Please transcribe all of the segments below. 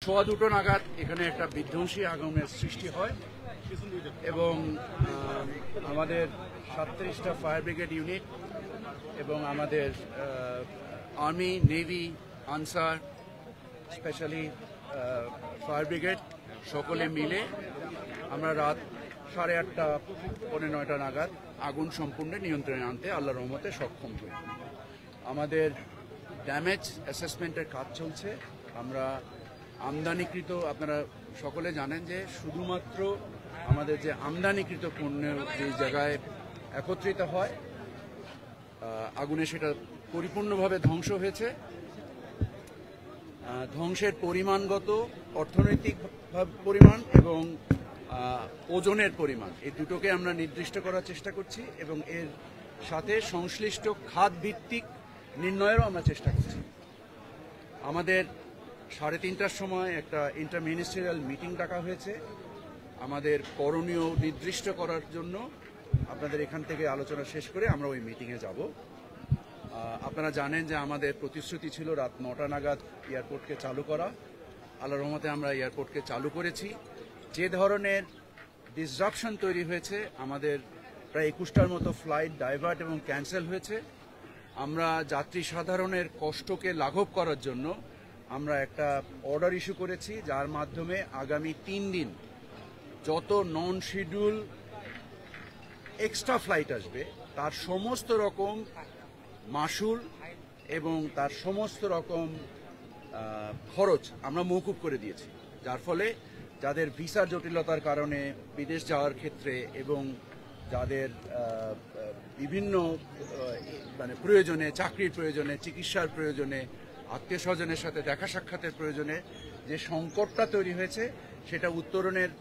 সোয়া দুটো নাগাদ এখানে একটা বিধ্বংসী আগুনের সৃষ্টি হয় এবং আমাদের 37টা ফায়ার ব্রিগেড ইউনিট এবং আমাদের army, navy, answer, specially fire brigade সকলে মিলে আমরা রাত 8:30 পৌনে 9টা নাগাদ আগুন সম্পূর্ণ নিয়ন্ত্রণে আনতে আল্লাহর রহমতে সক্ষম হই। আমাদের ড্যামেজ অ্যাসেসমেন্টের কাজ চলছে। আমরা আমদানিকৃত, আপনারা সকলে জানেন যে শুধুমাত্র আমাদের যে আমদানিকৃত পণ্য যে জায়গায় একত্রিত হয় আগুনে সেটা পরিপূর্ণভাবে ধ্বংস হয়েছে। ধ্বংসের পরিমাণগত, অর্থনৈতিক পরিমাণ এবং ওজনের পরিমাণ এই দুটোকে আমরা নির্দিষ্ট করার চেষ্টা করছি এবং এর সাথে সংশ্লিষ্ট খাত ভিত্তিক নির্ণয়েরও আমরা চেষ্টা করছি। আমাদের 3:30টার সময় একটা ইন্টারমিনিস্ট্রিয়াল মিটিং ডাকা হয়েছে আমাদের করণীয় নির্দিষ্ট করার জন্য। আপনাদের এখান থেকে আলোচনা শেষ করে আমরা ওই মিটিংয়ে যাব। আপনারা জানেন যে আমাদের প্রতিশ্রুতি ছিল রাত 9টা নাগাদ এয়ারপোর্টকে চালু করা। আল্লাহর রহমতে আমরা এয়ারপোর্টকে চালু করেছি। যে ধরনের ডিসরাপশন তৈরি হয়েছে, আমাদের প্রায় 21টার মতো ফ্লাইট ডাইভার্ট এবং ক্যান্সেল হয়েছে। আমরা যাত্রী সাধারণের কষ্টকে লাঘব করার জন্য আমরা একটা অর্ডার ইস্যু করেছি, যার মাধ্যমে আগামী 3 দিন যত নন শিডিউল এক্সট্রা ফ্লাইট আসবে তার সমস্ত রকম মাশুল এবং তার সমস্ত রকম খরচ আমরা মওকুফ করে দিয়েছি, যার ফলে যাদের ভিসার জটিলতার কারণে বিদেশ যাওয়ার ক্ষেত্রে এবং যাদের বিভিন্ন প্রয়োজনে, চাকরির প্রয়োজনে, চিকিৎসার প্রয়োজনে, আত্মীয় স্বজনের সাথে দেখা সাক্ষাতের প্রয়োজনে যে সংকটটা তৈরি হয়েছে সেটা উত্তরণের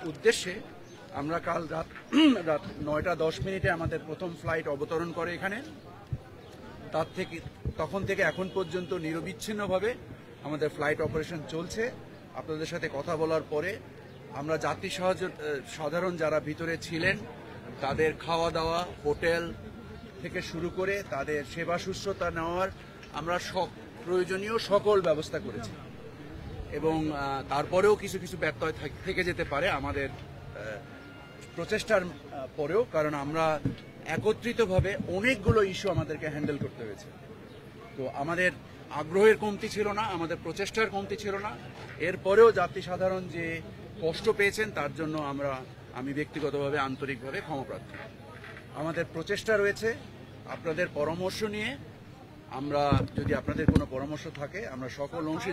উদ্দেশ্যে আমরা কাল রাত 9:10 আমাদের প্রথম ফ্লাইট অবতরণ করে এখানে। তখন থেকে এখন পর্যন্ত নিরবিচ্ছিন্নভাবে আমাদের ফ্লাইট অপারেশন চলছে। আপনাদের সাথে কথা বলার পরে আমরা যাত্রী সাধারণ যারা ভিতরে ছিলেন তাদের খাওয়া দাওয়া, হোটেল থেকে শুরু করে তাদের সেবা শুশ্রূষা নেওয়ার আমরা প্রয়োজনীয় সকল ব্যবস্থা করেছি এবং তারপরেও কিছু কিছু ব্যত্যয় থেকে যেতে পারে আমাদের প্রচেষ্টার পরেও, কারণ আমরা একত্রিতভাবে অনেকগুলো ইস্যু আমাদেরকে হ্যান্ডেল করতে হয়েছে। তো আমাদের আগ্রহের কমতি ছিল না, আমাদের প্রচেষ্টার কমতি ছিল না। এরপরেও যাত্রী সাধারণ যে কষ্ট পেয়েছেন তার জন্য আমি ব্যক্তিগতভাবে আন্তরিকভাবে ক্ষমাপ্রার্থী। আমাদের প্রচেষ্টা রয়েছে আপনাদের পরামর্শ নিয়ে। যদি আপনাদের কোনো পরামর্শ থাকে আমরা সকল অংশী